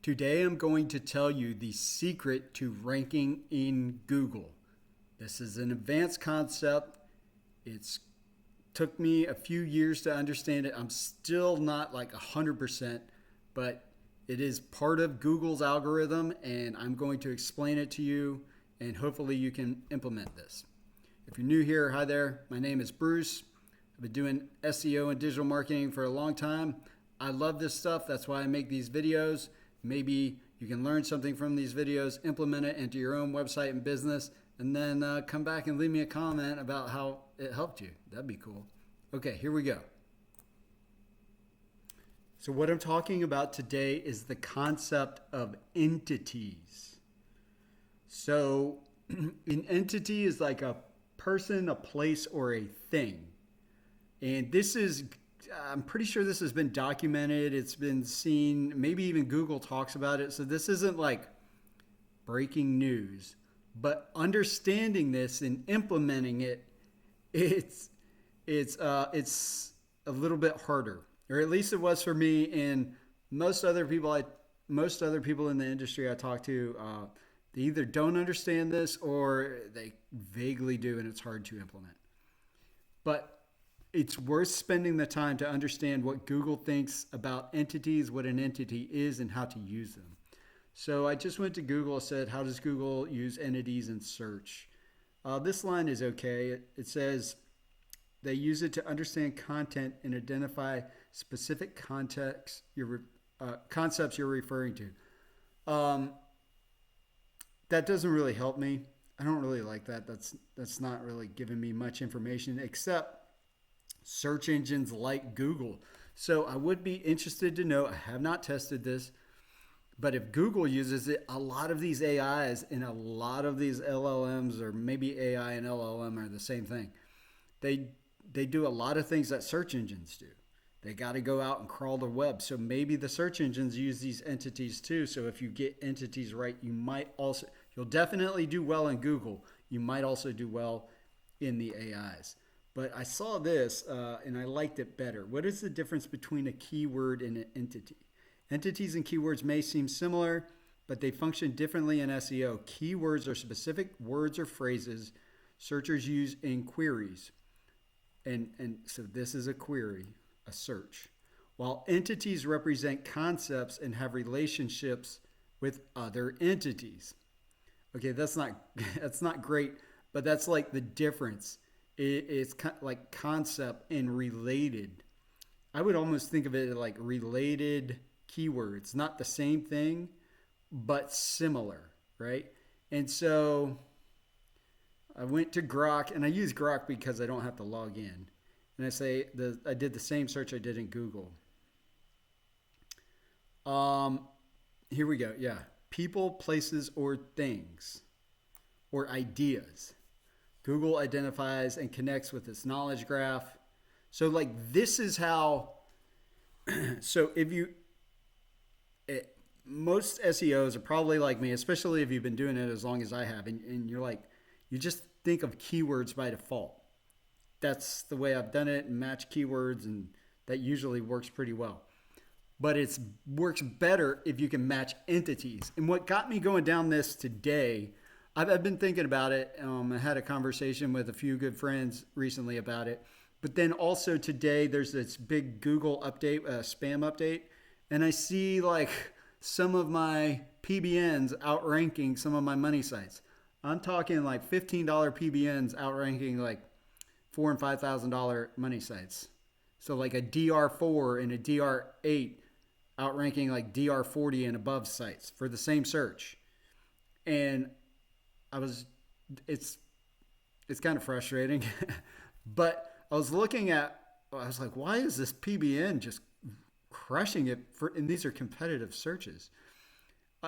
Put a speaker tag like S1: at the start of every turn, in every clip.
S1: Today I'm going to tell you the secret to ranking in Google. This is an advanced concept. It's took me a few years to understand it. I'm still not like 100%, but it is part of Google's algorithm and I'm going to explain it to you and hopefully you can implement this. If you're new here, hi there. My name is Bruce. I've been doing SEO and digital marketing for a long time. I love this stuff. That's why I make these videos. Maybe you can learn something from these videos, implement it into your own website and business, and then come back and leave me a comment about how it helped you. That'd be cool. Okay, here we go. So what I'm talking about today is the concept of entities. So an entity is like a person, a place, or a thing. And this is, I'm pretty sure this has been documented. It's been seen, maybe even Google talks about it. So this isn't like breaking news, but understanding this and implementing it, it's a little bit harder, or at least it was for me. And most other people in the industry I talk to, they either don't understand this or they vaguely do, and it's hard to implement. But it's worth spending the time to understand what Google thinks about entities, what an entity is, and how to use them. So I just went to Google and said, how does Google use entities in search? This line is okay. It says they use it to understand content and identify specific concepts you're referring to. That doesn't really help me. I don't really like that. That's not really giving me much information except search engines like Google. So I would be interested to know, I have not tested this, but if Google uses it, a lot of these AIs and a lot of these LLMs, or maybe AI and LLM are the same thing. They do a lot of things that search engines do. They got to go out and crawl the web. So maybe the search engines use these entities too. So if you get entities right, you'll definitely do well in Google. You might also do well in the AIs. But I saw this and I liked it better. What is the difference between a keyword and an entity? Entities and keywords may seem similar, but they function differently in SEO. Keywords are specific words or phrases searchers use in queries. And so this is a query, a search. While entities represent concepts and have relationships with other entities. Okay, that's not great, but that's like the difference. It's like concept and related. I would almost think of it like related keywords, not the same thing, but similar, right? And so I went to Grok, and I use Grok because I don't have to log in. And I did the same search I did in Google. Here we go. Yeah. People, places, or things, or ideas. Google identifies and connects with its knowledge graph. So like this is how, so most SEOs are probably like me, especially if you've been doing it as long as I have, and you're like, you just think of keywords by default. That's the way I've done it, and match keywords, and that usually works pretty well. But it works better if you can match entities. And what got me going down this today, I've been thinking about it. I had a conversation with a few good friends recently about it. But then also today, there's this big Google update, spam update. And I see like some of my PBNs outranking some of my money sites. I'm talking like $15 PBNs outranking like $4,000 and $5,000 money sites. So like a DR4 and a DR8 outranking like DR40 and above sites for the same search. And it's kind of frustrating, but I was like, why is this PBN just crushing it and these are competitive searches.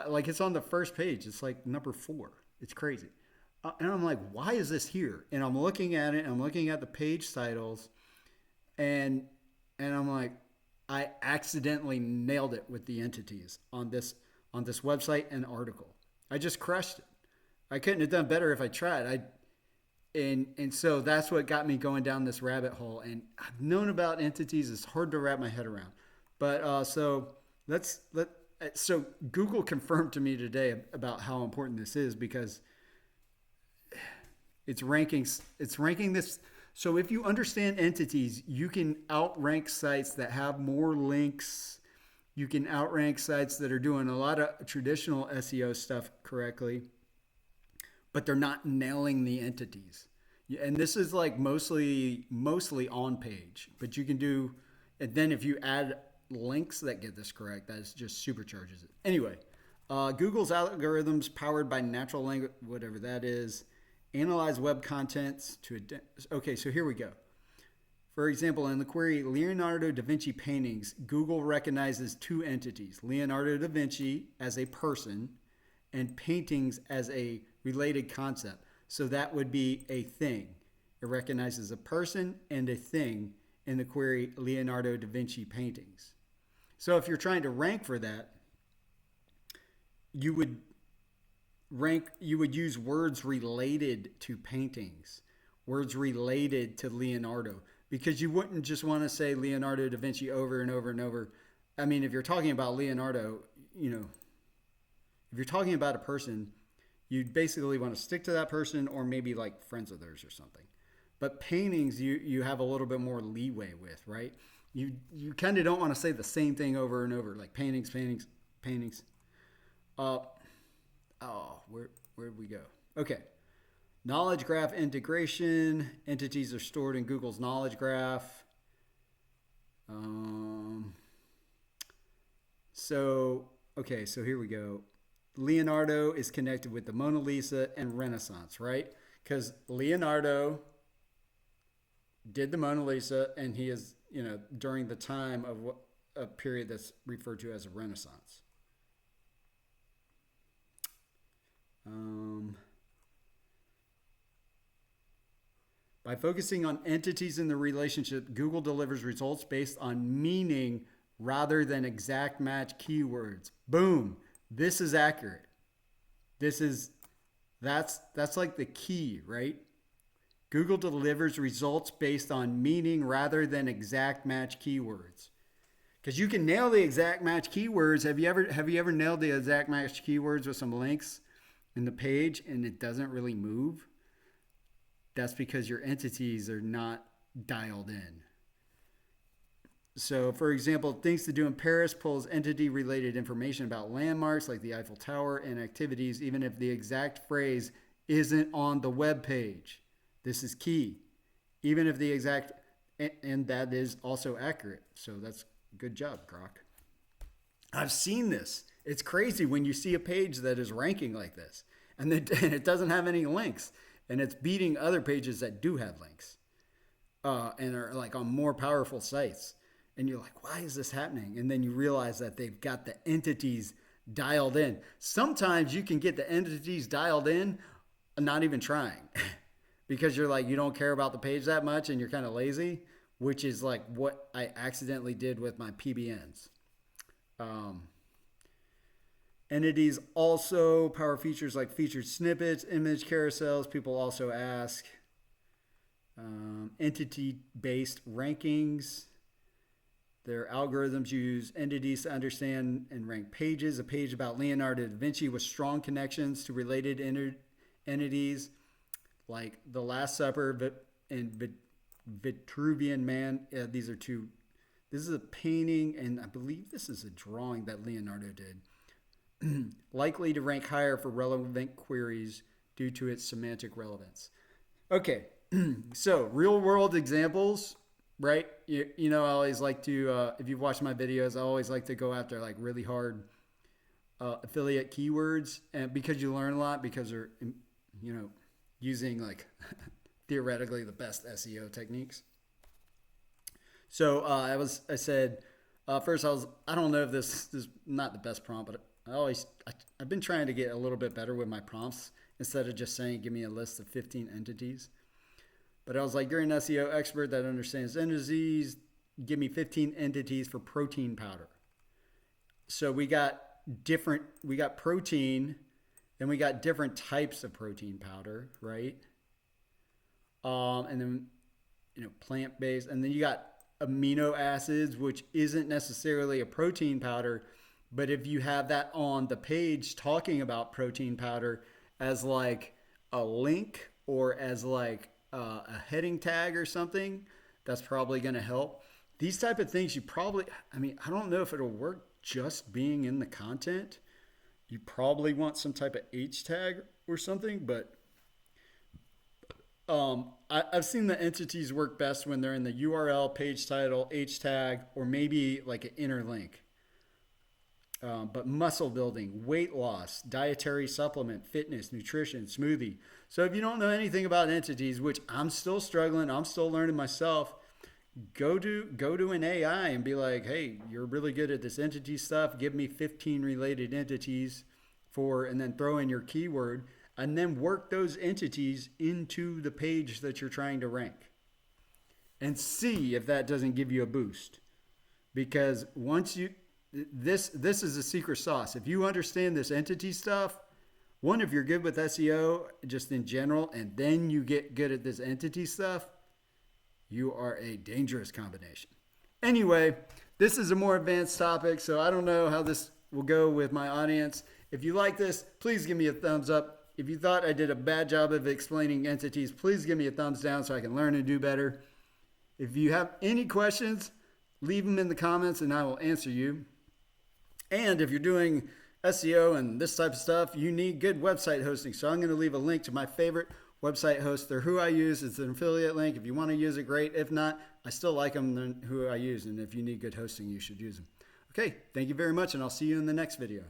S1: Like it's on the first page. It's like number 4. It's crazy. And I'm like, why is this here? And I'm looking at it. I'm looking at the page titles and I'm like, I accidentally nailed it with the entities on this website and article. I just crushed it. I couldn't have done better if I tried. And so that's what got me going down this rabbit hole. And I've known about entities. It's hard to wrap my head around. But so So Google confirmed to me today about how important this is because it's ranking this. So if you understand entities, you can outrank sites that have more links. You can outrank sites that are doing a lot of traditional SEO stuff correctly, but they're not nailing the entities. And this is like mostly on page, but you can do, and then if you add links that get this correct, that just supercharges it. Anyway, Google's algorithms powered by natural language, whatever that is, analyze web contents to. Okay, so here we go. For example, in the query Leonardo da Vinci paintings, Google recognizes two entities: Leonardo da Vinci as a person and paintings as a related concept. So that would be a thing. It recognizes a person and a thing in the query Leonardo da Vinci paintings. So if you're trying to rank for that, you would use words related to paintings, words related to Leonardo, because you wouldn't just want to say Leonardo da Vinci over and over and over. I mean, if you're talking about Leonardo, if you're talking about a person, you'd basically want to stick to that person or maybe like friends of theirs or something. But paintings, you have a little bit more leeway with, right? You kind of don't want to say the same thing over and over, like paintings. Where'd we go? Okay. Knowledge graph integration. Entities are stored in Google's knowledge graph. So here we go. Leonardo is connected with the Mona Lisa and Renaissance, right? Because Leonardo did the Mona Lisa, and he is, during the time of a period that's referred to as a Renaissance. By focusing on entities in the relationship, Google delivers results based on meaning rather than exact match keywords. Boom. This is accurate. That's like the key, right? Google delivers results based on meaning rather than exact match keywords. Because you can nail the exact match keywords. Have you ever nailed the exact match keywords with some links in the page and it doesn't really move? That's because your entities are not dialed in. So, for example, things to do in Paris pulls entity-related information about landmarks like the Eiffel Tower and activities, even if the exact phrase isn't on the web page. This is key. Even if the exact, and that is also accurate. So that's good job, Grok. I've seen this. It's crazy when you see a page that is ranking like this, and it doesn't have any links, and it's beating other pages that do have links, and are like on more powerful sites. And you're like, why is this happening? And then you realize that they've got the entities dialed in. Sometimes you can get the entities dialed in, not even trying, because you're like, you don't care about the page that much and you're kind of lazy, which is like what I accidentally did with my PBNs. Entities also power features like featured snippets, image carousels. People also ask entity-based rankings. Their algorithms use entities to understand and rank pages. A page about Leonardo da Vinci with strong connections to related entities like The Last Supper and Vitruvian Man. These are two. This is a painting, and I believe this is a drawing that Leonardo did. Likely to rank higher for relevant queries due to its semantic relevance. Okay, so real world examples. Right? I always like to, if you've watched my videos, I always like to go after like really hard affiliate keywords, and because you learn a lot, because they're, using like theoretically the best SEO techniques. So I don't know if this is not the best prompt, but I've been trying to get a little bit better with my prompts instead of just saying, give me a list of 15 entities. But I was like, you're an SEO expert that understands entities. Give me 15 entities for protein powder. So we got protein, then we got different types of protein powder, right? And then, plant-based. And then you got amino acids, which isn't necessarily a protein powder, But if you have that on the page talking about protein powder as like a link or as like a heading tag or something, that's probably going to help. These type of things you probably, I mean, I don't know if it'll work just being in the content. You probably want some type of H tag or something, but I've seen the entities work best when they're in the URL, page title, H tag, or maybe like an inner link. But muscle building, weight loss, dietary supplement, fitness, nutrition, smoothie. So if you don't know anything about entities, which I'm still struggling, I'm still learning myself, go to an AI and be like, hey, you're really good at this entity stuff. Give me 15 related entities and then throw in your keyword and then work those entities into the page that you're trying to rank and see if that doesn't give you a boost. Because this is a secret sauce. If you understand this entity stuff, one, if you're good with SEO just in general, and then you get good at this entity stuff, you are a dangerous combination. Anyway, this is a more advanced topic, so I don't know how this will go with my audience. If you like this, please give me a thumbs up. If you thought I did a bad job of explaining entities, please give me a thumbs down so I can learn and do better. If you have any questions, leave them in the comments and I will answer you. And if you're doing SEO and this type of stuff, you need good website hosting. So I'm going to leave a link to my favorite website host. They're who I use. It's an affiliate link. If you want to use it, great. If not, I still like them than who I use. And if you need good hosting, you should use them. Okay, thank you very much, and I'll see you in the next video.